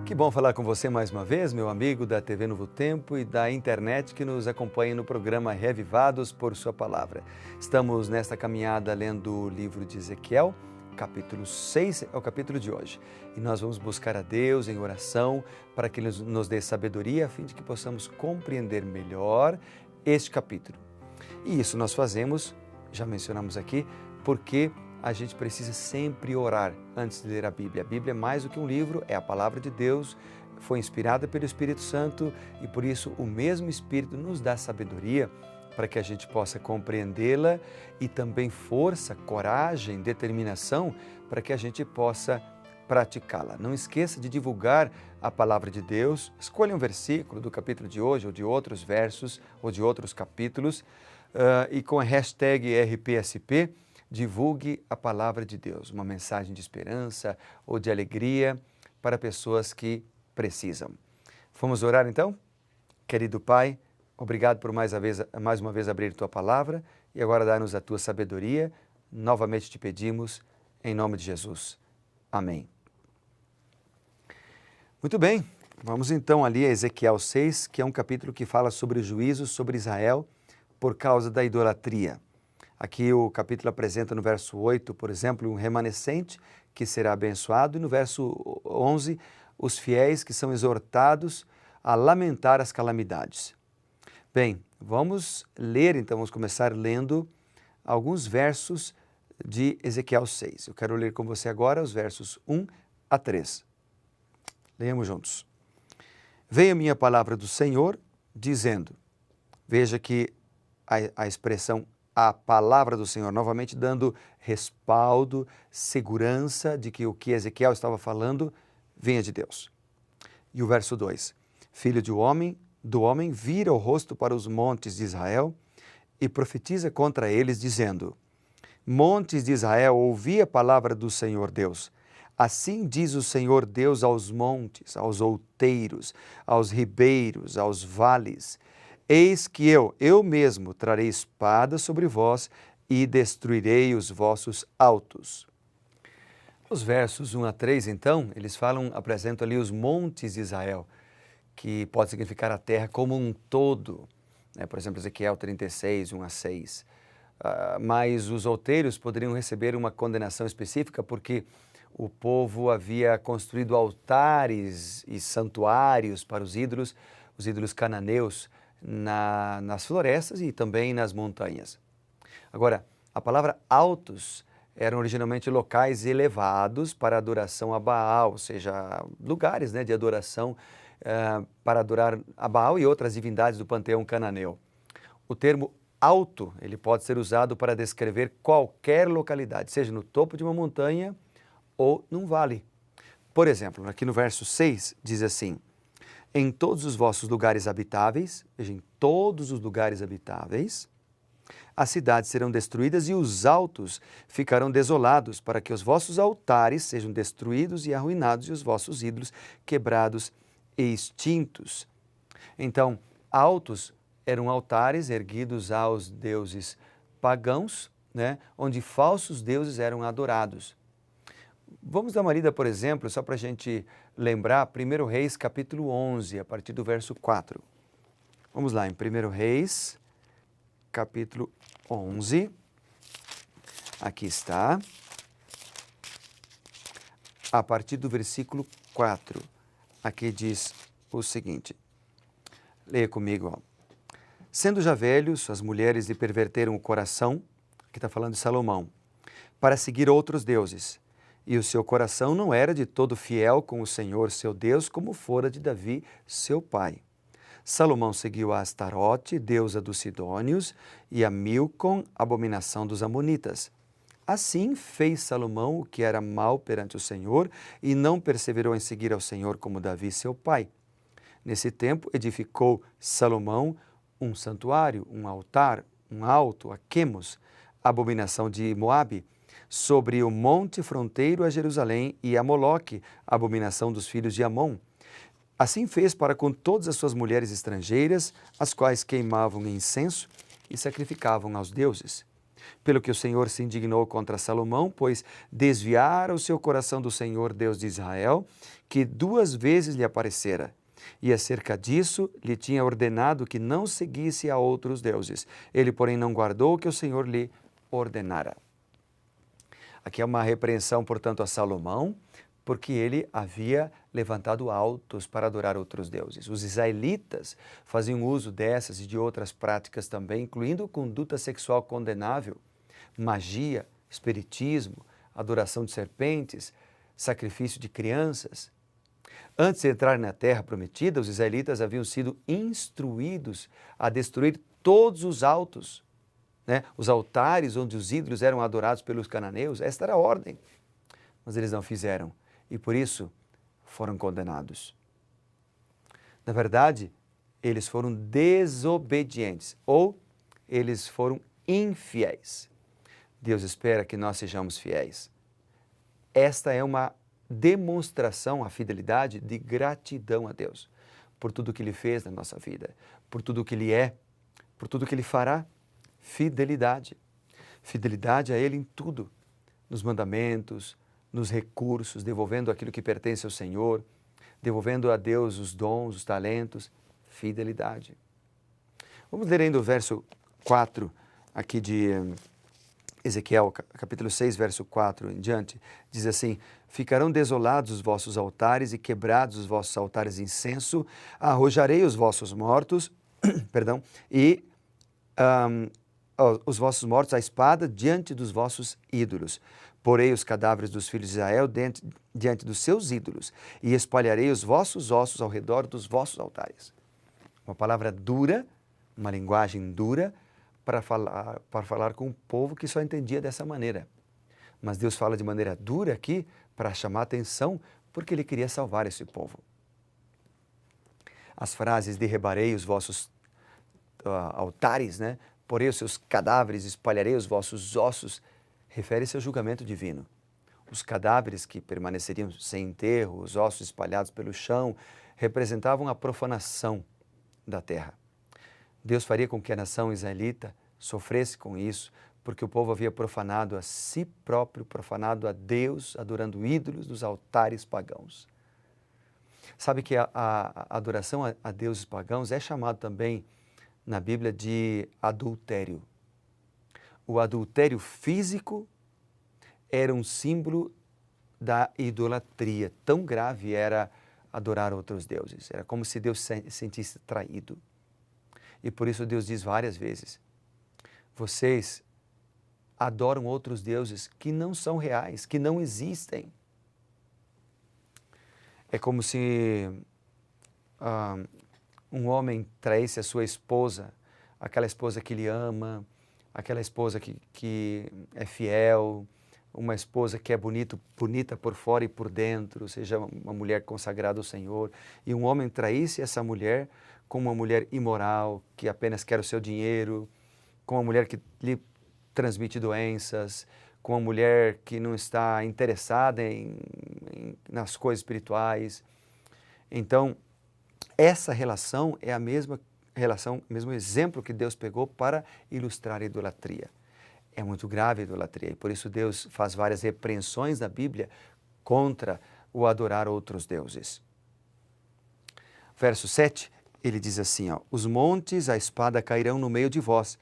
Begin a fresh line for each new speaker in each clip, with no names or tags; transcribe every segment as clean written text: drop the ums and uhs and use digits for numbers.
Que bom falar com você mais uma vez, meu amigo da TV Novo Tempo e da internet que nos acompanha no programa Reavivados por Sua Palavra. Estamos nesta caminhada lendo o livro de Ezequiel, capítulo 6 é o capítulo de hoje. E nós vamos buscar a Deus em oração para que Ele nos dê sabedoria a fim de que possamos compreender melhor este capítulo. E isso nós fazemos, já mencionamos aqui, porque a gente precisa sempre orar antes de ler a Bíblia. A Bíblia é mais do que um livro, é a palavra de Deus, foi inspirada pelo Espírito Santo e por isso o mesmo Espírito nos dá sabedoria para que a gente possa compreendê-la e também força, coragem, determinação para que a gente possa praticá-la. Não esqueça de divulgar a palavra de Deus, escolha um versículo do capítulo de hoje ou de outros versos ou de outros capítulos e com a hashtag RPSP, divulgue a palavra de Deus, uma mensagem de esperança ou de alegria para pessoas que precisam. Vamos orar então? Querido Pai, obrigado por mais uma vez abrir Tua palavra e agora dar-nos a Tua sabedoria. Novamente te pedimos, em nome de Jesus. Amém. Muito bem, vamos então ali a Ezequiel 6, que é um capítulo que fala sobre o juízo sobre Israel por causa da idolatria. Aqui o capítulo apresenta no verso 8, por exemplo, um remanescente que será abençoado e no verso 11, os fiéis que são exortados a lamentar as calamidades. Bem, vamos ler então, vamos começar lendo alguns versos de Ezequiel 6. Eu quero ler com você agora os versos 1 a 3. Leamos juntos. Veio a minha palavra do Senhor, dizendo, veja que a expressão a palavra do Senhor, novamente dando respaldo, segurança de que o que Ezequiel estava falando vinha de Deus. E o verso 2, filho do homem, vira o rosto para os montes de Israel e profetiza contra eles, dizendo, montes de Israel, ouvi a palavra do Senhor Deus. Assim diz o Senhor Deus aos montes, aos outeiros, aos ribeiros, aos vales, eis que eu mesmo trarei espada sobre vós e destruirei os vossos altos. Os versos 1 a 3, então, eles apresentam ali os montes de Israel, que pode significar a terra como um todo. Por exemplo, Ezequiel 36, 1 a 6. Mas os outeiros poderiam receber uma condenação específica porque o povo havia construído altares e santuários para os ídolos cananeus, nas florestas e também nas montanhas. Agora, a palavra altos eram originalmente locais elevados para adoração a Baal, ou seja, lugares de adoração para adorar a Baal e outras divindades do panteão cananeu. O termo alto, ele pode ser usado para descrever qualquer localidade, seja no topo de uma montanha ou num vale. Por exemplo, aqui no verso 6 diz assim, em todos os vossos lugares habitáveis, veja, em todos os lugares habitáveis, as cidades serão destruídas e os altos ficarão desolados, para que os vossos altares sejam destruídos e arruinados e os vossos ídolos quebrados e extintos. Então, altos eram altares erguidos aos deuses pagãos, onde falsos deuses eram adorados. Vamos dar uma lida, por exemplo, só para a gente lembrar, 1 Reis, capítulo 11, a partir do verso 4. Vamos lá, em 1 Reis, capítulo 11, aqui está, a partir do versículo 4, aqui diz o seguinte, leia comigo, ó. Sendo já velhos, as mulheres lhe perverteram o coração, aqui está falando de Salomão, para seguir outros deuses, e o seu coração não era de todo fiel com o Senhor, seu Deus, como fora de Davi, seu pai. Salomão seguiu a Astarote, deusa dos Sidônios, e a Milcom, abominação dos Amonitas. Assim fez Salomão o que era mal perante o Senhor, e não perseverou em seguir ao Senhor como Davi, seu pai. Nesse tempo, edificou Salomão um santuário, um altar, um alto, a Quemos, abominação de Moabe, sobre o monte fronteiro a Jerusalém, e a Moloque, a abominação dos filhos de Amon. Assim fez para com todas as suas mulheres estrangeiras, as quais queimavam incenso e sacrificavam aos deuses. Pelo que o Senhor se indignou contra Salomão, pois desviara o seu coração do Senhor, Deus de Israel, que 2 vezes lhe aparecera. E acerca disso lhe tinha ordenado que não seguisse a outros deuses. Ele, porém, não guardou o que o Senhor lhe ordenara. Aqui é uma repreensão, portanto, a Salomão, porque ele havia levantado altos para adorar outros deuses. Os israelitas faziam uso dessas e de outras práticas também, incluindo conduta sexual condenável, magia, espiritismo, adoração de serpentes, sacrifício de crianças. Antes de entrar na terra prometida, os israelitas haviam sido instruídos a destruir todos os altos, os altares onde os ídolos eram adorados pelos cananeus. Esta era a ordem, mas eles não fizeram. E por isso foram condenados. Na verdade, eles foram desobedientes ou eles foram infiéis. Deus espera que nós sejamos fiéis. Esta é uma demonstração, a fidelidade, de gratidão a Deus por tudo que Ele fez na nossa vida, por tudo que Ele é, por tudo que Ele fará. Fidelidade. Fidelidade a Ele em tudo, nos mandamentos, nos recursos, devolvendo aquilo que pertence ao Senhor, devolvendo a Deus os dons, os talentos, fidelidade. Vamos ler ainda o verso 4 aqui de Ezequiel, capítulo 6, verso 4 em diante. Diz assim: ficarão desolados os vossos altares e quebrados os vossos altares de incenso, arrojarei os vossos mortos, perdão, e os vossos mortos à espada diante dos vossos ídolos. Porei os cadáveres dos filhos de Israel diante dos seus ídolos e espalharei os vossos ossos ao redor dos vossos altares. Uma palavra dura, uma linguagem dura para falar com um povo que só entendia dessa maneira. Mas Deus fala de maneira dura aqui para chamar atenção porque Ele queria salvar esse povo. As frases derribarei os vossos altares, porei os seus cadáveres, espalharei os vossos ossos, refere-se ao julgamento divino. Os cadáveres que permaneceriam sem enterro, os ossos espalhados pelo chão, representavam a profanação da terra. Deus faria com que a nação israelita sofresse com isso, porque o povo havia profanado a si próprio, profanado a Deus, adorando ídolos dos altares pagãos. Sabe que a adoração a deuses pagãos é chamado também na Bíblia de adultério. O adultério físico era um símbolo da idolatria. Tão grave era adorar outros deuses. Era como se Deus se sentisse traído. E por isso Deus diz várias vezes: vocês adoram outros deuses que não são reais, que não existem. É como se um homem traísse a sua esposa, aquela esposa que ele ama, aquela esposa que é fiel, uma esposa que é bonita por fora e por dentro, ou seja, uma mulher consagrada ao Senhor, e um homem traísse essa mulher com uma mulher imoral, que apenas quer o seu dinheiro, com uma mulher que lhe transmite doenças, com uma mulher que não está interessada nas coisas espirituais. Então, essa relação é a mesma relação, o mesmo exemplo que Deus pegou para ilustrar a idolatria. É muito grave a idolatria e por isso Deus faz várias repreensões na Bíblia contra o adorar outros deuses. Verso 7, ele diz assim, os montes, a espada cairão no meio de vós,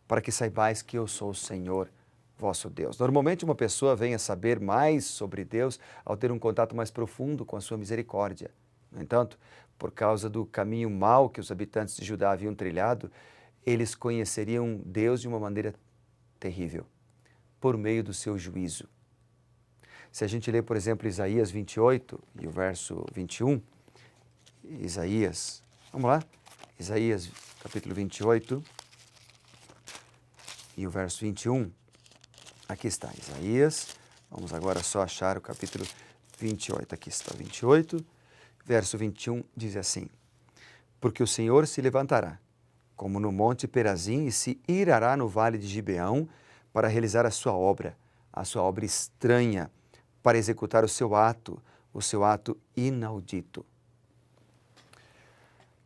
para que saibais que eu sou o Senhor, vosso Deus. Normalmente uma pessoa vem a saber mais sobre Deus ao ter um contato mais profundo com a sua misericórdia. No entanto, por causa do caminho mau que os habitantes de Judá haviam trilhado, eles conheceriam Deus de uma maneira terrível, por meio do seu juízo. Se a gente ler, por exemplo, Isaías 28 e o verso 21, Isaías, vamos lá? Isaías capítulo 28 e o verso 21, aqui está, Isaías, vamos agora só achar o capítulo 28, aqui está, 28, verso 21 diz assim, porque o Senhor se levantará, como no monte Perazim, e se irará no vale de Gibeão, para realizar a sua obra estranha, para executar o seu ato inaudito.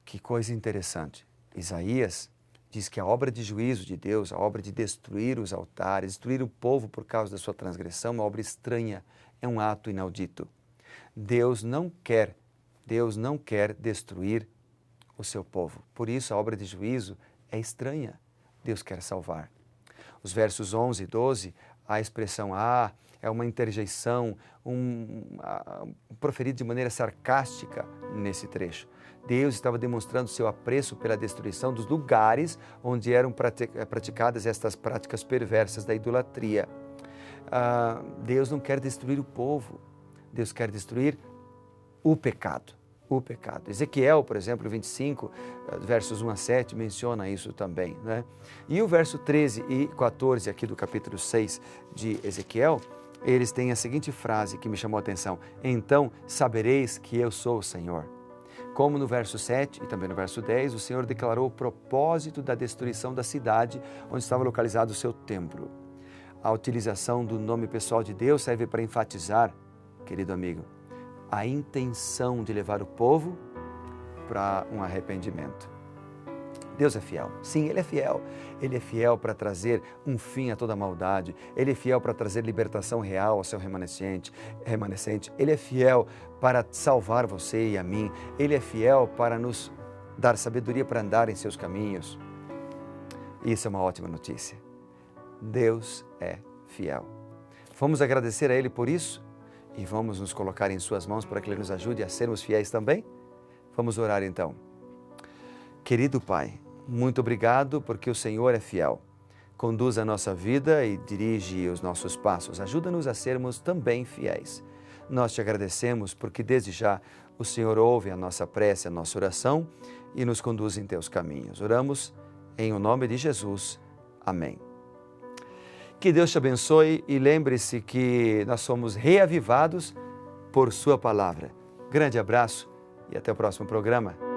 Que coisa interessante. Isaías diz que a obra de juízo de Deus, a obra de destruir os altares, destruir o povo por causa da sua transgressão, é uma obra estranha, é um ato inaudito. Deus não quer destruir o seu povo. Por isso a obra de juízo é estranha. Deus quer salvar. Os versos 11 e 12, a expressão é uma interjeição, proferido de maneira sarcástica nesse trecho. Deus estava demonstrando seu apreço pela destruição dos lugares onde eram praticadas estas práticas perversas da idolatria. Deus não quer destruir o povo, Deus quer destruir o pecado. O pecado. Ezequiel, por exemplo, 25, versos 1 a 7, menciona isso também, né? E o verso 13 e 14 aqui do capítulo 6 de Ezequiel, eles têm a seguinte frase que me chamou a atenção: então sabereis que eu sou o Senhor. Como no verso 7 e também no verso 10, o Senhor declarou o propósito da destruição da cidade onde estava localizado o seu templo. A utilização do nome pessoal de Deus serve para enfatizar, querido amigo, a intenção de levar o povo para um arrependimento. Deus é fiel. Sim, Ele é fiel. Ele é fiel para trazer um fim a toda maldade. Ele é fiel para trazer libertação real ao seu remanescente. Ele é fiel para salvar você e a mim. Ele é fiel para nos dar sabedoria para andar em seus caminhos. Isso é uma ótima notícia. Deus é fiel. Vamos agradecer a Ele por isso e vamos nos colocar em suas mãos para que Ele nos ajude a sermos fiéis também? Vamos orar então. Querido Pai, muito obrigado porque o Senhor é fiel. Conduz a nossa vida e dirige os nossos passos. Ajuda-nos a sermos também fiéis. Nós te agradecemos porque desde já o Senhor ouve a nossa prece, a nossa oração e nos conduz em teus caminhos. Oramos em o nome de Jesus. Amém. Que Deus te abençoe e lembre-se que nós somos reavivados por sua palavra. Grande abraço e até o próximo programa.